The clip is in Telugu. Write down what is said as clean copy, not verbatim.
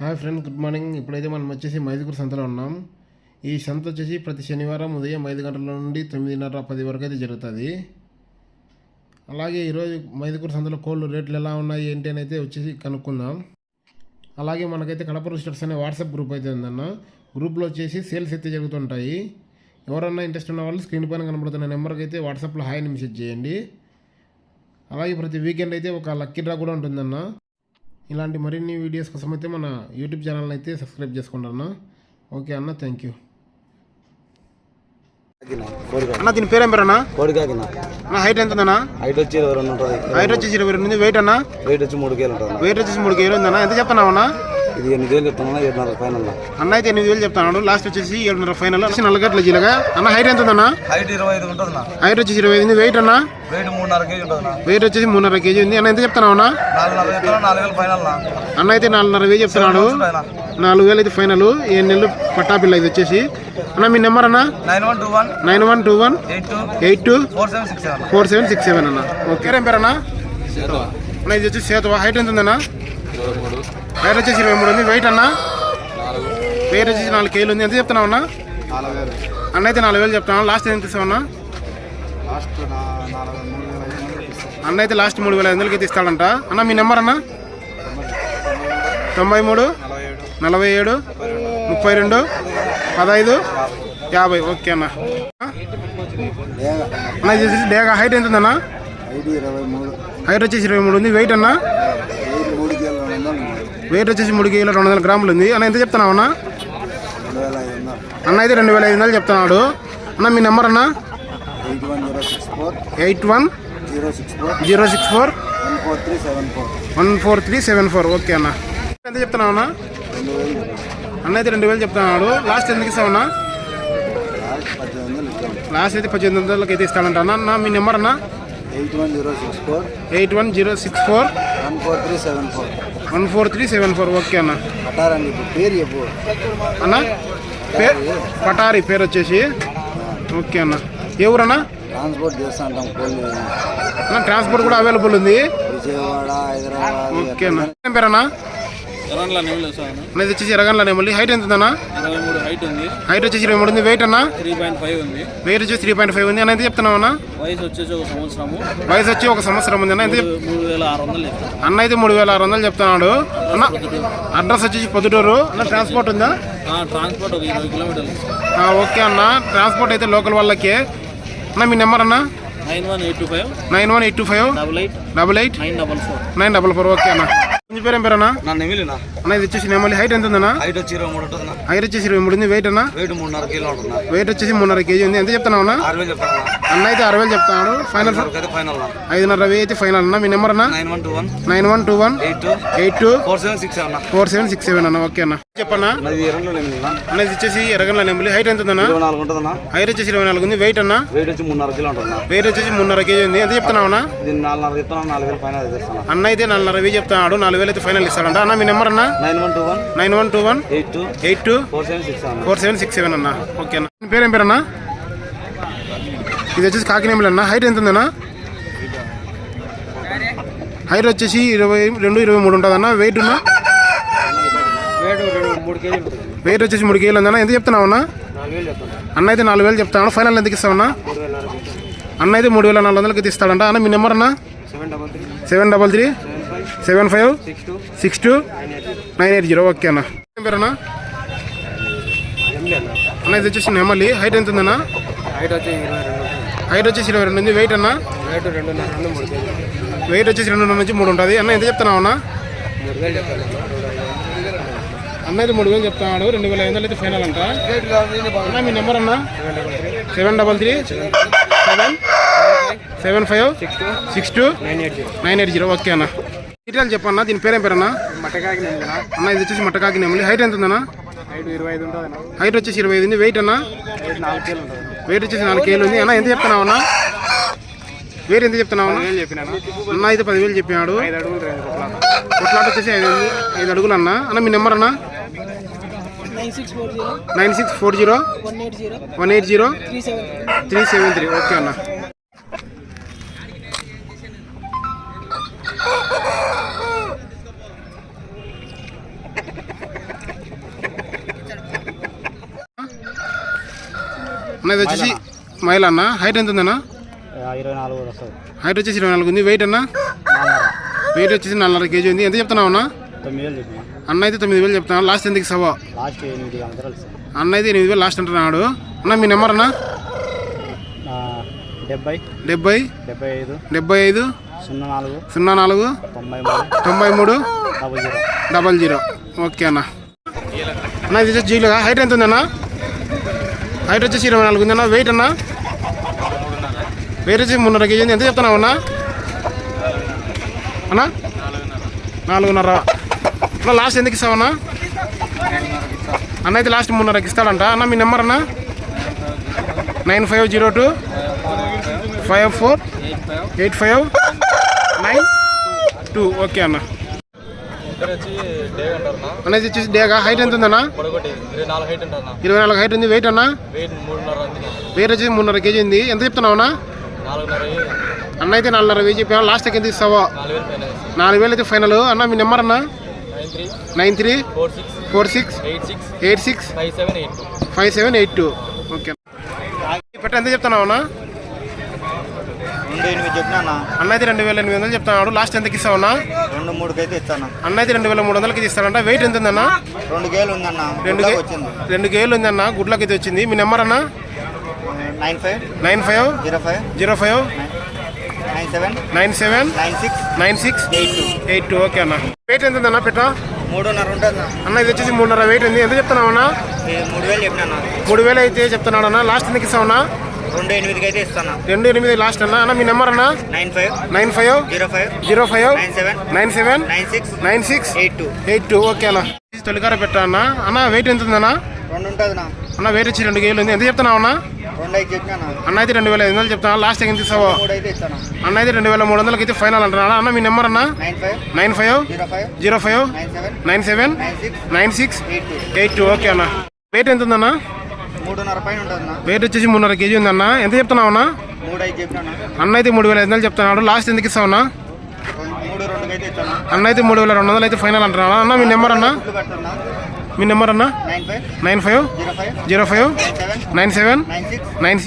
Hi friends, good morning. ఇప్పుడైతే మనం వచ్చేసి మైదుకూరు సంతలో ఉన్నాం. ఈ సంత వచ్చేసి ప్రతి శనివారం ఉదయం 5 గంటల నుండి 9:30, 10 వరకు అయితే జరుగుతుంది. అలాగే ఈరోజు మైదుకూరు సంతలో కోళ్ళు రేట్లు ఎలా ఉన్నాయి ఏంటి అని అయితే వచ్చేసి కనుక్కుందాం. అలాగే మనకైతే కడప రోస్టర్స్ అనే వాట్సాప్ గ్రూప్ అయితే ఉందన్న. గ్రూప్లో వచ్చేసి సేల్స్ అయితే జరుగుతుంటాయి. ఎవరన్నా ఇంట్రెస్ట్ ఉన్న వాళ్ళు స్క్రీన్ పైన కనబడుతున్న నెంబర్కి అయితే వాట్సాప్లో హాయ్ అని మెసేజ్ చేయండి. అలాగే ప్రతి వీకెండ్ అయితే ఒక లక్కీ డ్రా కూడా ఉంటుందన్న. ఇలాంటి మరిన్ని వీడియోస్ కోసం అయితే మన యూట్యూబ్ ఛానల్ని అయితే సబ్స్క్రైబ్ చేసుకోండి అన్న. ఓకే అన్న, థ్యాంక్ యూ అన్న. దీని పేరేం పేరు అన్న? అన్న హైట్ ఎంత ఉందన్నా? హైట్ వచ్చి 22 ఉంటుంది. హైట్ వచ్చేసి 22 ఉంది. వెయిట్ అన్న? వెయిట్ వచ్చి 3 కేజీలు ఉంటుంది. వెయిట్ వచ్చేసి 3 కేజీలు ఉందన్న. ఎంత చెప్తున్నావు అన్న? ఇది 8,000 చెప్తున్నా, 7,500 ఫైనల్. అన్న అయితే 8,000 చెప్తున్నాడు. లాస్ట్ వచ్చేసి 7,500 ఫైనల్. వచ్చి 4 గంటల జీలగా. అన్న హైట్ ఎంత ఉందన్న? హైట్ 25 ఉంటుంది. హైట్ వచ్చేసి 25 ఉంది. వెయిట్ అన్న? వెయిట్ 3.5 కేజీ ఉంటుంది. వెయిట్ వచ్చేసి 3.5 కేజీ ఉంది. అన్న ఎంత చెప్తున్నావు అన్న? 4,500 ఫైనల్. అన్న అయితే 4,500 చెప్తున్నాడు. 4,000 అయితే ఫైనల్. 7 నెలలు పట్టాపిల్ల ఇది వచ్చేసి. అన్న మీ నెంబర్ అన్న? 9121 82 4767 అన్న. ఓకే ఏం పేరు అన్న? అన్న ఇది వచ్చేసి సేతువా. హైట్ ఎంత ఉందన్న? హైట్ వచ్చేసి 23 ఉంది. వెయిట్ అన్న? వెయిట్ వచ్చేసి 4 కేజీలు ఉంది. ఎంత చెప్తున్నావు అన్న? అన్న అయితే 4,000 చెప్తున్నాను. లాస్ట్ ఎంత ఇస్తావు అన్న? అన్న అయితే లాస్ట్ 3,500 అయితే ఇస్తాడంట. అన్న మీ నెంబర్ అన్న? 93 47 32 15 50. ఓకే అన్న. అన్న ఇది వచ్చేసి డేగా. హైట్ ఎంత ఉందన్న? హైట్ వచ్చేసి 23 ఉంది. వెయిట్ అన్న? వెయిట్ వచ్చేసి 3 కేజీల 200 గ్రాములు ఉంది. అన్న ఎంత చెప్తున్నావు అన్న? అన్న అయితే 2,500 చెప్తున్నాడు. అన్న మీ నెంబర్ అన్న? 81 064 14374. ఓకే అన్న. ఎంత చెప్తున్నావు అన్న? అన్న అయితే 2,000 చెప్తున్నాడు. లాస్ట్ ఎందుకు ఇస్తావు అన్న? లాస్ట్ అయితే 1800 అయితే ఇస్తాడంట. అన్న మీ నెంబర్ అన్న? 81 064 14374. ఓకే అన్న. అన్న పటారి పేరు వచ్చేసి. ఓకే అన్న. ఏ ఊరన్నా? ట్రాన్స్పోర్ట్ చేస్తా ఉంటాం. అన్న ట్రాన్స్పోర్ట్ కూడా అవైలబుల్ ఉంది. ఓకే అన్న. ఏం పేరు అన్న? ఇది వచ్చేసి ఎరగండ్ల నెమలి. హైట్ ఎంత ఉందన్న? 23 హైట్ ఉంది. హైట్ వచ్చేసి 23 ఉంది. వెయిట్ అన్న? 3.5 ఉంది. వెయిట్ వచ్చేసి 3.5 ఉంది. అన్న ఎంత చెప్తున్నావు అన్న? వయసు వచ్చేసి 1 సంవత్సరము. వయసు వచ్చి 1 సంవత్సరం ఉంది. అన్న ఎంత 3,600 అన్న అయితే 3,600 చెప్తున్నాడు. అన్న అడ్రస్ వచ్చేసి పొద్దుటూరు. అన్న ట్రాన్స్పోర్ట్ ఉందా? ట్రాన్స్పోర్ట్ ఒక 20 కిలోమీటర్లు. ఓకే అన్న. ట్రాన్స్పోర్ట్ అయితే లోకల్ వాళ్ళకి. అన్న మీ నెంబర్ అన్న? 9185 88 944. ఓకే అన్న. కొంచెం పేరు ఏం పేరు అన్న? అన్న ఇది వచ్చేసి నెమలి. హైట్ ఎంత ఉందన్న? హైట్ వచ్చి 23 ఉంటుంది. హైట్ వచ్చేసి 23 ఉంది. వెయిట్ అన్న? వెయిట్ 3.5 కేజీలు ఉంటుంది. వెయిట్ వచ్చేసి 3.5 కేజీ ఉంది. ఎంత చెప్తున్నావు అన్న? 6,000 చెప్తాను. అన్న అయితే 6,000 చెప్తున్నాడు. ఫైనల్ 5,500 అయితే ఫైనల్ అన్న. మీ నెంబర్ అన్న? 9121 82 4767 అన్న. ఓకే అన్న. చెప్పన్నా. అన్న ఇది వచ్చేసి ఎరగండ్ల నెమలి. హైట్ ఎంత ఉందన్న? 24 ఉంటుంది. హైట్ వచ్చేసి 24 ఉంది. వెయిట్ అన్న? వెయిట్ వచ్చి 3.5 కిలో ఉంటుంది. వెయిట్ వచ్చేసి 3.5 కేజీ ఉంది. ఎంత చెప్తున్నావు అన్న? 4,500 చెప్తాను. 4,000 ఫైనల్ చేస్తాను. అన్న అయితే 4,500 చెప్తున్నాడు. 4,000 అయితే ఫైనల్ ఇస్తాడంట. అన్న మీ నెంబర్ అన్న? 9121 82 4767 అన్న. ఓకే అన్న. పేరేం పేరు అన్న? ఇది వచ్చేసి కాకినేమిలి అన్న. హైట్ ఎంత ఉందన్న? హైట్ వచ్చేసి 22 23 ఉంటుంది అన్న. వెయిట్ ఉన్నా? వెయిట్ వచ్చేసి 3 కేజీలు ఉందన్న. ఎంత చెప్తున్నావు అన్న? అన్న అయితే 4,000 చెప్తాను. ఫైనల్ ఎందుకు ఇస్తామన్నా? అన్న అయితే 3,400 ఇస్తాడంట. అన్న మీ నెంబర్ అన్న? 733 75 62 980. ఓకే అన్న. ఏం పేరు అన్న? అన్న ఇది వచ్చేసి నెమలి. హైట్ ఎంత ఉందన్న? హైట్ వచ్చేసి 22 ఉంది. వెయిట్ అన్న? వెయిట్ వచ్చేసి 2 నుంచి 3 ఉంటుంది. అన్న ఎంత చెప్తున్నావు అన్న? అన్న అయితే 3,000 చెప్తున్నాడు. 2,500 అయితే ఫైనల్ అంట. అన్న మీ నెంబర్ అన్న? 733 75 62 980. ఓకే అన్న. డీటెయిల్ చెప్పన్న. దీని పేరేం పేరు అన్న? అన్న ఇది వచ్చేసి మట్టకాకి నెమలి. హైట్ ఎంత ఉందన్న? హైట్ వచ్చేసి 25 ఉంది. వెయిట్ అన్న? వెయిట్ వచ్చేసి 4 కేజీలు ఉంది. అన్న ఎంత చెప్తున్నావు అన్న? వెయిట్ ఎంత చెప్తున్నావు అన్న? అన్న అయితే 10,000 చెప్పాడు. కొట్లాట వచ్చేసి 5 అడుగులు అన్న. అన్న మీ నెంబర్ అన్న? 9640 180 373. ఓకే అన్న. అన్న ఇది వచ్చేసి మైల్ అన్న. హైట్ ఎంత ఉందన్న? 24 వస్తుంది. హైట్ వచ్చేసి 24 ఉంది. వెయిట్ అన్న? వెయిట్ వచ్చేసి 4.5 kg ఉంది. ఎంత చెప్తున్నావు అన్న? 9,000 చెప్పిన. అన్న అయితే 9,000 చెప్తాను. లాస్ట్ ఎందుకు సవా? లాస్ట్ 8 అంతరాలు. అన్న అయితే 8,000 లాస్ట్ అంటున్నాడు. అన్న మీ నెంబర్ అన్న? 70 75 04 93 00. 00. ఓకే అన్న. అన్న ఇది వచ్చేసి జీలుగా. హైట్ ఎంత ఉందన్న? హైట్ వచ్చేసి 24 ఉంది అన్న. వెయిట్ అన్న? వెయిట్ వచ్చి 3.5 kg ఉంది. ఎంత చెప్తున్నావు అన్న? అన్న 4.5. అన్న లాస్ట్ ఎందుకు ఇస్తావన్నా? అన్న అయితే లాస్ట్ 3.5 ఇస్తాడంట. అన్న మీ నెంబర్ అన్న? 9502 54 8592. ఓకే అన్న. అన్న ఇది వచ్చేసి డేగా. హైట్ ఎంత ఉందన్న? 24 హైట్ ఉంది. వెయిట్ అన్న? వెయిట్ వచ్చేసి 3.5 kg ఉంది. ఎంత చెప్తున్నావు అన్న? అన్న అయితే 4.5 వెయ్యి చెప్పాను. లాస్ట్ ఎంత ఇస్తావా? 4,000 అయితే ఫైనల్. అన్న మీ నెంబర్ అన్న? 93 46 86 5782. ఓకే పెట్ట ఎంత చెప్తున్నావు అన్న? 2,800 చెప్పినా. అన్న అయితే 2,800 చెప్తున్నాడు. లాస్ట్ ఎంతకి ఇస్తావు అన్న? 2,300 అయితే ఇస్తాను. అన్న అయితే 2,300కి ఇస్తాడంట. వెయిట్ ఎంత ఉందన్న? 2 కేలు ఉందన్న. 2 kg ఉందన్న. గుడ్లకి అయితే వచ్చింది. మీ నెంబర్ అన్న? 95 05 97 96 82. ఓకే అన్న. వెయిట్ ఎంత ఉందన్న పెట్ట? 3.5 ఉంటుంది. అన్న ఇది వచ్చేసి 3.5 వెయిట్ ఉంది. ఎంత చెప్తున్నావు అన్న? 3,000 చెప్పినా. 3,000 అయితే చెప్తున్నాడు అన్న. లాస్ట్ ఎందుకు ఇస్తావు అన్న? 2,800 అయితే ఇస్తాను. 2,800 లాస్ట్ అన్న. అన్న మీ నెంబర్ అన్న? 95 05 97 96 82. ఓకే అన్న. తొలికార పెట్టా అన్న. అన్న వెయిట్ ఎంత ఉందన్న? 2 ఉంటుంది. అన్న వెయిట్ వచ్చి 2 kg ఉంది. ఎంత చెప్తున్నావు అన్న? 2,500 చెప్పినా. అన్న అయితే 2,500 చెప్తాను. లాస్ట్ ఎంత ఇస్తావో? 3 అయితే ఇస్తాను. అన్న అయితే 2,300కి అయితే ఫైనల్ అంటున్నా. అన్న మీ నెంబర్ అన్న? 95 05 97 96 82. ఓకే అన్న. వెయిట్ ఎంత ఉందన్న? 3.5 పైన ఉంటుంది. వెయిట్ వచ్చేసి 3.5 kg ఉందన్న. ఎంత చెప్తున్నావు అన్న? 3,500 చెప్పినా. అన్న అయితే 3,500 చెప్తున్నాడు. లాస్ట్ ఎందుకు ఇస్తావు అన్న? 3,200 అయితే ఇస్తాను. అన్న అయితే 3,200 అయితే ఫైనల్ అంటున్నా. అన్న మీ నెంబర్ అన్న? మీ నెంబర్ అన్న? 95 05 05 97 96 96